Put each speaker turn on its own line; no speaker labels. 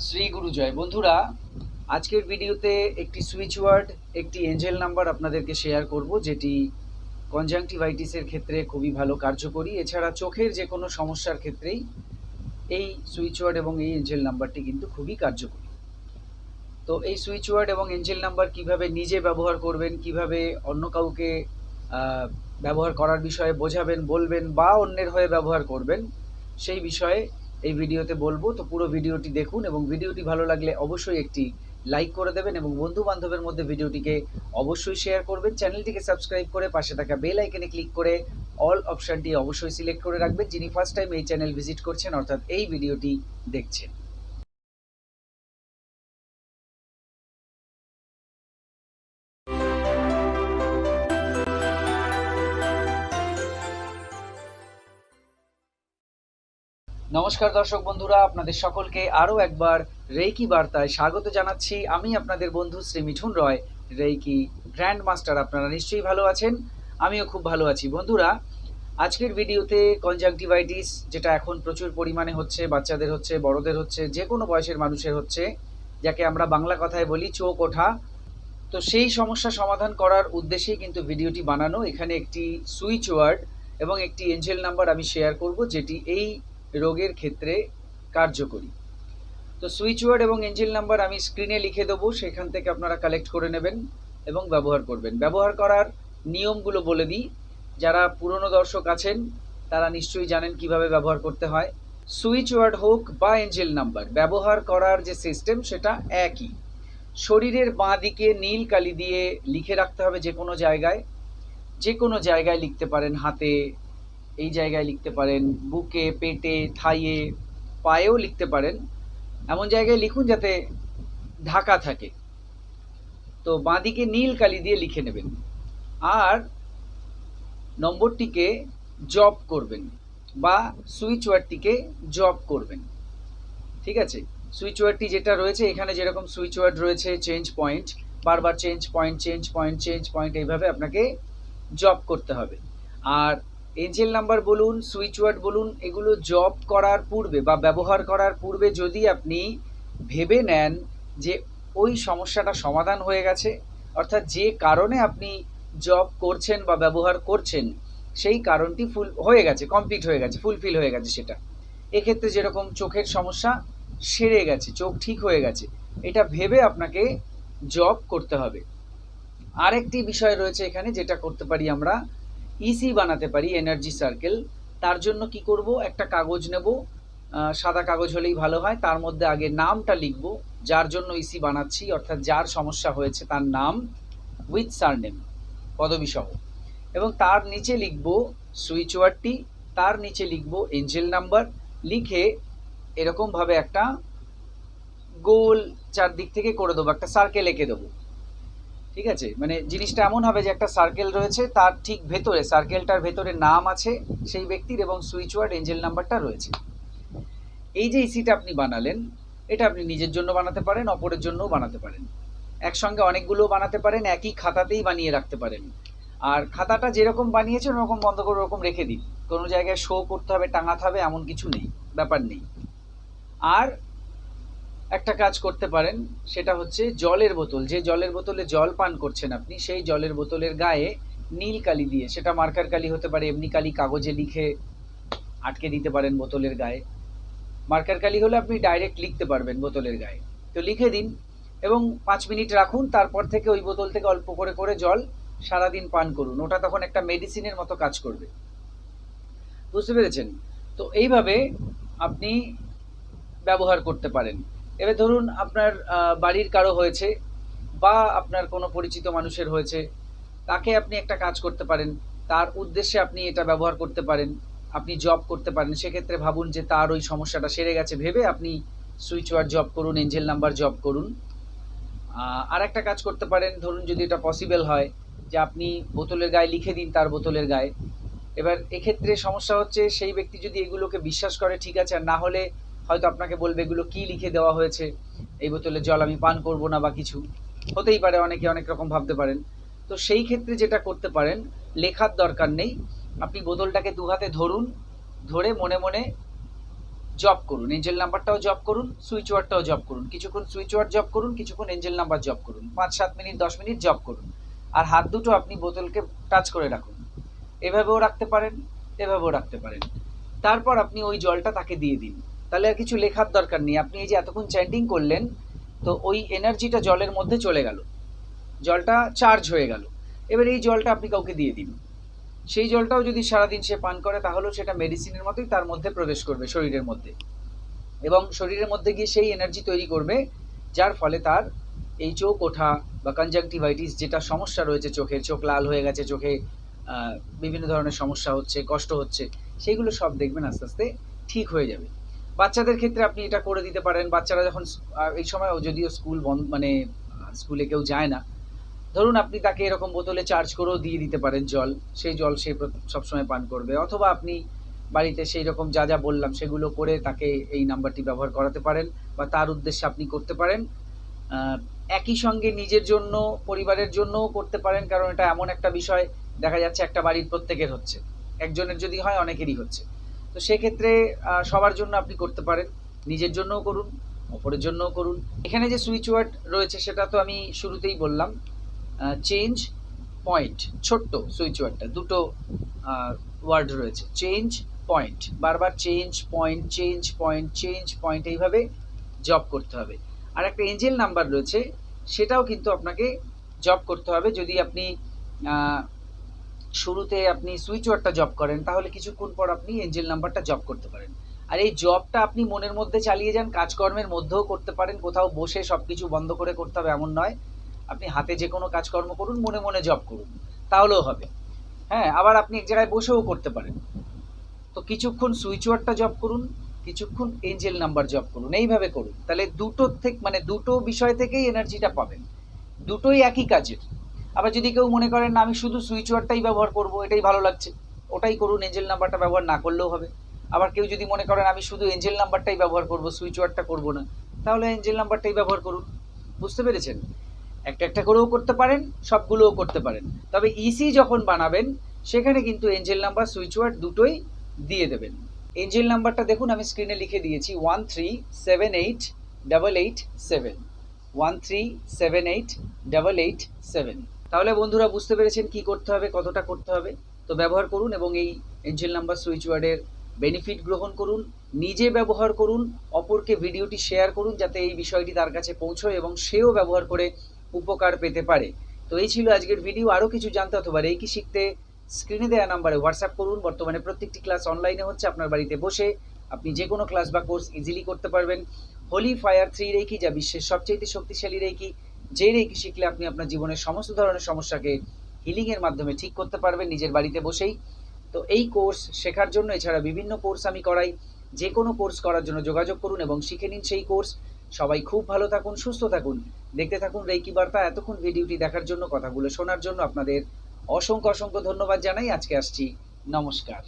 শ্রী গুরু জয় বন্ধুরা, আজকের ভিডিওতে একটি সুইচ ওয়ার্ড, একটি এঞ্জেল নাম্বার আপনাদেরকে শেয়ার করব, যেটি কনজাংটিভাইটিসের ক্ষেত্রে খুবই ভালো কার্যকরী। এছাড়া চোখের যে কোনো সমস্যার ক্ষেত্রেই এই সুইচ ওয়ার্ড এবং এই এঞ্জেল নাম্বারটি কিন্তু খুবই কার্যকরী। তো এই সুইচ ওয়ার্ড এবং এঞ্জেল নাম্বার কিভাবে নিজে ব্যবহার করবেন, কিভাবে অন্য কাউকে ব্যবহার করার বিষয়ে বোঝাবেন, বলবেন বা অন্যের হয়ে ব্যবহার করবেন, সেই বিষয়ে এই ভিডিওতে বলবো। তো পুরো ভিডিওটি দেখুন এবং ভিডিওটি ভালো লাগলে অবশ্যই একটি লাইক করে দেবেন এবং বন্ধু বান্ধবের মধ্যে ভিডিওটিকে অবশ্যই শেয়ার করবেন। চ্যানেলটিকে সাবস্ক্রাইব করে পাশে থাকা বেল আইকনে ক্লিক করে অল অপশানটি অবশ্যই সিলেক্ট করে রাখবেন, যিনি ফার্স্ট টাইম এই চ্যানেল ভিজিট করছেন অর্থাৎ এই ভিডিওটি দেখছেন। নমস্কার দর্শক বন্ধুরা, আপনাদের সকলকে আরও একবার রেইকি বার্তায় স্বাগত জানাচ্ছি। আমি আপনাদের বন্ধু শ্রী মিঠুন রয়, রেইকি গ্র্যান্ড মাস্টার। আপনারা নিশ্চয়ই ভালো আছেন, আমিও খুব ভালো আছি। বন্ধুরা, আজকের ভিডিওতে কনজাংটিভাইটিস, যেটা এখন প্রচুর পরিমাণে হচ্ছে, বাচ্চাদের হচ্ছে, বড়দের হচ্ছে, যে কোনো বয়সের মানুষের হচ্ছে, যাকে আমরা বাংলা কথায় বলি চোখ ওঠা, তো সেই সমস্যা সমাধান করার উদ্দেশ্যেই কিন্তু ভিডিওটি বানানো। এখানে একটি সুইচ ওয়ার্ড এবং একটি এঞ্জেল নাম্বার আমি শেয়ার করব, যেটি এই রোগের ক্ষেত্রে কার্যকরী। তো সুইচ ওয়ার্ড এবং এঞ্জেল নাম্বার আমি স্ক্রিনে লিখে দেবো, সেখান থেকে আপনারা কালেক্ট করে নেবেন এবং ব্যবহার করবেন। ব্যবহার করার নিয়মগুলো বলে দিই, যারা পুরনো দর্শক আছেন তারা নিশ্চয়ই জানেন কিভাবে ব্যবহার করতে হয়। সুইচ ওয়ার্ড হোক বা এঞ্জেল নাম্বার, ব্যবহার করার যে সিস্টেম সেটা একই। শরীরের বাঁ দিকে নীল কালি দিয়ে লিখে রাখতে হবে, যে কোনো জায়গায়, যে কোনো জায়গায় লিখতে পারেন, হাতে, এই জায়গায় লিখতে পারেন, বুকে, পেটে, থাইয়ে, পায়েও লিখতে পারেন। এমন জায়গায় লিখুন যাতে ঢাকা থাকে। তো বাঁদিকে নীল কালি দিয়ে লিখে নেবেন আর নম্বরটিকে জপ করবেন বা সুইচ ওয়ার্ডটিকে জপ করবেন। ঠিক আছে, সুইচ ওয়ার্ডটি যেটা রয়েছে এখানে, যেরকম সুইচ ওয়ার্ড রয়েছে চেঞ্জ পয়েন্ট, বারবার change point, change point, change point, এইভাবে আপনাকে জপ করতে হবে। আর এঞ্জেল নাম্বার বলুন, সুইচ ওয়ার্ড বলুন, এগুলো জপ করার পূর্বে বা ব্যবহার করার পূর্বে যদি আপনি ভেবে নেন যে ওই সমস্যাটা সমাধান হয়ে গেছে, অর্থাৎ যে কারণে আপনি জব করছেন বা ব্যবহার করছেন সেই কারণটি ফুল হয়ে গেছে, কমপ্লিট হয়ে গেছে, ফুলফিল হয়ে গেছে, সেটা এক্ষেত্রে যেরকম চোখের সমস্যা সেরে গেছে, চোখ ঠিক হয়ে গেছে, এটা ভেবে আপনাকে জব করতে হবে। আরেকটি বিষয় রয়েছে এখানে, যেটা করতে পারি আমরা, ইসি বানাতে পারি, এনার্জি সার্কেল। তার জন্য কি করব, একটা কাগজ নেব, সাদা কাগজ হলেই ভালো হয়, তার মধ্যে আগে নামটা লিখব, যার জন্য ইসি বানাচ্ছি, অর্থাৎ যার সমস্যা হয়েছে তার নাম উইথ সারনেম, পদবী সহ, এবং তার নিচে লিখব সুইচ ওয়ার্ডটি, তার নিচে লিখব এঞ্জেল নাম্বার, লিখে এরকমভাবে একটা গোল চারদিক থেকে করে দেবো, একটা সার্কেল এঁকে দেবো। ঠিক আছে, মানে জিনিসটা এমন হবে যে একটা সার্কেল রয়েছে, তার ঠিক ভেতরে, সার্কেলটার ভেতরে নাম আছে সেই ব্যক্তির এবং সুইচ ওয়ার্ড এঞ্জেল নাম্বারটা রয়েছে। এই যে ইসিটা আপনি বানালেন, এটা আপনি নিজের জন্য বানাতে পারেন, অপরের জন্যও বানাতে পারেন, একসঙ্গে অনেকগুলো বানাতে পারেন, একই খাতাতেই বানিয়ে রাখতে পারেন। আর খাতাটা যেরকম বানিয়েছেন ওরকম বন্ধ করে ওরকম রেখে দিন, কোনো জায়গায় শো করতে হবে, টাঙাতে হবে এমন কিছু নেই, ব্যাপার নেই। আর একটা কাজ করতে পারেন, সেটা হচ্ছে জলের বোতল, যে জলের বোতলে জল পান করছেন আপনি, সেই জলের বোতলের গায়ে নীল কালি দিয়ে, সেটা মার্কার কালি হতে পারে, এমনি কালি কাগজে লিখে আটকে দিতে পারেন বোতলের গায়ে। মার্কার কালি হলে আপনি ডাইরেক্ট লিখতে পারবেন বোতলের গায়ে, তো লিখে দিন এবং 5 মিনিট রাখুন। তারপর থেকে ওই বোতল থেকে অল্প করে করে জল সারাদিন পান করুন, ওটা তখন একটা মেডিসিনের মতো কাজ করবে। বুঝতে পেরেছেন? তো এইভাবে আপনি ব্যবহার করতে পারেন। এবার ধরুন আপনার বাড়ির কারো হয়েছে বা আপনার কোনো পরিচিত মানুষের হয়েছে, তাকে আপনি একটা কাজ করতে পারেন, তার উদ্দেশ্যে আপনি এটা ব্যবহার করতে পারেন, আপনি জব করতে পারেন। সেক্ষেত্রে ভাবুন যে তার ওই সমস্যাটা সেরে গেছে ভেবে আপনি সুইচ ওয়ার্ড জব করুন, এঞ্জেল নাম্বার জব করুন। আর একটা কাজ করতে পারেন, ধরুন যদি এটা পসিবল হয় যে আপনি বোতলের গায়ে লিখে দিন, তার বোতলের গায়ে। এবার এক্ষেত্রে সমস্যা হচ্ছে, সেই ব্যক্তি যদি এগুলোকে বিশ্বাস করে ঠিক আছে, আর না হলে হয়তো আপনাকে বলবে এগুলো কি লিখে দেওয়া হয়েছে, এই বোতলের জল আমি পান করব না বা কিছু, হতেই পারে, অনেকে অনেক রকম ভাবতে পারেন। তো সেই ক্ষেত্রে যেটা করতে পারেন, লেখার দরকার নেই, আপনি বোতলটাকে দু হাতে ধরুন, ধরে মনে মনে জব করুন, এঞ্জেল নাম্বারটাও জব করুন, সুইচ ওয়ার্ডটাও জব করুন, কিছুক্ষণ সুইচ ওয়ার্ড জব করুন, কিছুক্ষণ এঞ্জেল নাম্বার জব করুন, 5-7 মিনিট 10 মিনিট জব করুন। আর হাত দুটো আপনি বোতলকে টাচ করে রাখুন, এভাবেও রাখতে পারেন, এভাবেও রাখতে পারেন। তারপর আপনি ওই জলটা তাকে দিয়ে দিন। তাহলে আর কিছু লেখার দরকার নেই, আপনি এই যে এতক্ষণ চ্যান্টিং করলেন, তো ওই এনার্জিটা জলের মধ্যে চলে গেল, জলটা চার্জ হয়ে গেল। এবার এই জলটা আপনি কাউকে দিয়ে দিন, সেই জলটাও যদি সারাদিন সে পান করে তাহলেও সেটা মেডিসিনের মতোই তার মধ্যে প্রবেশ করবে শরীরের মধ্যে, এবং শরীরের মধ্যে গিয়ে সেই এনার্জি তৈরি করবে, যার ফলে তার এই চোখ ওঠা বা কনজাংটিভাইটিস যেটা সমস্যা রয়েছে চোখের, চোখ লাল হয়ে গেছে, চোখে বিভিন্ন ধরনের সমস্যা হচ্ছে, কষ্ট হচ্ছে, সেইগুলো সব দেখবেন আস্তে আস্তে ঠিক হয়ে যাবে। বাচ্চাদের ক্ষেত্রে আপনি এটা করে দিতে পারেন। বাচ্চারা যখন এই সময় যদিও স্কুল বন্ধ, মানে স্কুলে কেউ যায় না, ধরুন আপনি তাকে এরকম বোতলে চার্জ করেও দিয়ে দিতে পারেন জল, সেই জল সে সবসময় পান করবে। অথবা আপনি বাড়িতে সেই রকম যা যা বললাম সেগুলো করে তাকে এই নাম্বারটি ব্যবহার করাতে পারেন, বা তার উদ্দেশ্যে আপনি করতে পারেন। একই সঙ্গে নিজের জন্য, পরিবারের জন্যও করতে পারেন, কারণ এটা এমন একটা বিষয়, দেখা যাচ্ছে একটা বাড়ির প্রত্যেকের হচ্ছে, একজনের যদি হয় অনেকেরই হচ্ছে, তো সেক্ষেত্রে সবার জন্য আপনি করতে পারেন, নিজের জন্যও করুন, অপরের জন্যও করুন। এখানে যে সুইচ ওয়ার্ড রয়েছে সেটা তো আমি শুরুতেই বললাম, চেঞ্জ পয়েন্ট, ছোট্ট সুইচ ওয়ার্ডটা, দুটো ওয়ার্ড রয়েছে, চেঞ্জ পয়েন্ট, বারবার change point, change point, change point, এইভাবে জব করতে হবে। আর একটা এঞ্জেল নাম্বার রয়েছে, সেটাও কিন্তু আপনাকে জব করতে হবে। যদি আপনি শুরুতে আপনি সুইচ ওয়ার্ডটা জব করেন, তাহলে কিছুক্ষণ পর আপনি এঞ্জেল নাম্বারটা জব করতে পারেন। আর এই জবটা আপনি মনের মধ্যে চালিয়ে যান, কাজকর্মের মধ্যেও করতে পারেন, কোথাও বসে সব কিছু বন্ধ করে করতে হবে এমন নয়, আপনি হাতে যে কোনো কাজকর্ম করুন, মনে মনে জব করুন, তাহলেও হবে। হ্যাঁ, আবার আপনি এক জায়গায় বসেও করতে পারেন। তো কিছুক্ষণ সুইচ ওয়ার্ডটা জব করুন, কিছুক্ষণ এঞ্জেল নাম্বার জব করুন, এইভাবে করুন। তাহলে দুটো থেকে, মানে দুটো বিষয় থেকেই এনার্জিটা পাবেন, দুটোই একই কাজের। আবার যদি কেউ মনে করেন না আমি শুধু সুইচ ওয়ার্ডটাই ব্যবহার করব, এটাই ভালো লাগছে, ওটাই করুন, এঞ্জেল নাম্বারটা ব্যবহার না করলেও হবে। আবার কেউ যদি মনে করেন আমি শুধু এঞ্জেল নাম্বারটাই ব্যবহার করব, সুইচ ওয়ার্ডটা করব না, তাহলে এঞ্জেল নাম্বারটাই ব্যবহার করুন। বুঝতে পেরেছেন? একটা একটা করেও করতে পারেন, সবগুলোও করতে পারেন। তবে ইসি যখন বানাবেন সেখানে কিন্তু এঞ্জেল নাম্বার, সুইচ ওয়ার্ড দুটোই দিয়ে দেবেন। এঞ্জেল নাম্বারটা দেখুন আমি স্ক্রিনে লিখে দিয়েছি, 13788887, 13788887। তাহলে বন্ধুরা বুঝতে পেরেছেন কি করতে হবে, কতটা করতে হবে। তো ব্যবহার করুন এবং এই এঞ্জেল নাম্বার, সুইচ ওয়ার্ডের বেনিফিট গ্রহণ করুন, নিজে ব্যবহার করুন, অপরকে ভিডিওটি শেয়ার করুন, যাতে এই বিষয়টি তার কাছে পৌঁছয় এবং সেও ব্যবহার করে উপকার পেতে পারে। তো এই ছিল আজকের ভিডিও। আরও কিছু জানতে অথবা রেকি শিখতে স্ক্রিনে দেওয়া নাম্বারে হোয়াটসঅ্যাপ করুন। বর্তমানে প্রত্যেকটি ক্লাস অনলাইনে হচ্ছে, আপনার বাড়িতে বসে আপনি যে কোনো ক্লাস বা কোর্স ইজিলি করতে পারবেন। হোলিফায়ার 3 রেকি, যা বিশ্বের সবচেয়ে শক্তিশালী রেকি, যে রেকি শিখলে আপনি আপনার জীবনের সমস্ত ধরনের সমস্যাকে হিলিংয়ের মাধ্যমে ঠিক করতে পারবেন নিজের বাড়িতে বসেই। তো এই কোর্স শেখার জন্য, এছাড়া বিভিন্ন কোর্স আমি করাই, যে কোনো কোর্স করার জন্য যোগাযোগ করুন এবং শিখে নিন সেই কোর্স। সবাই খুব ভালো থাকুন, সুস্থ থাকুন, দেখতে থাকুন রেকি বার্তা। এতক্ষণ ভিডিওটি দেখার জন্য, কথাগুলো শোনার জন্য আপনাদের অসংখ্য অসংখ্য ধন্যবাদ জানাই। আজকে আসছি, নমস্কার।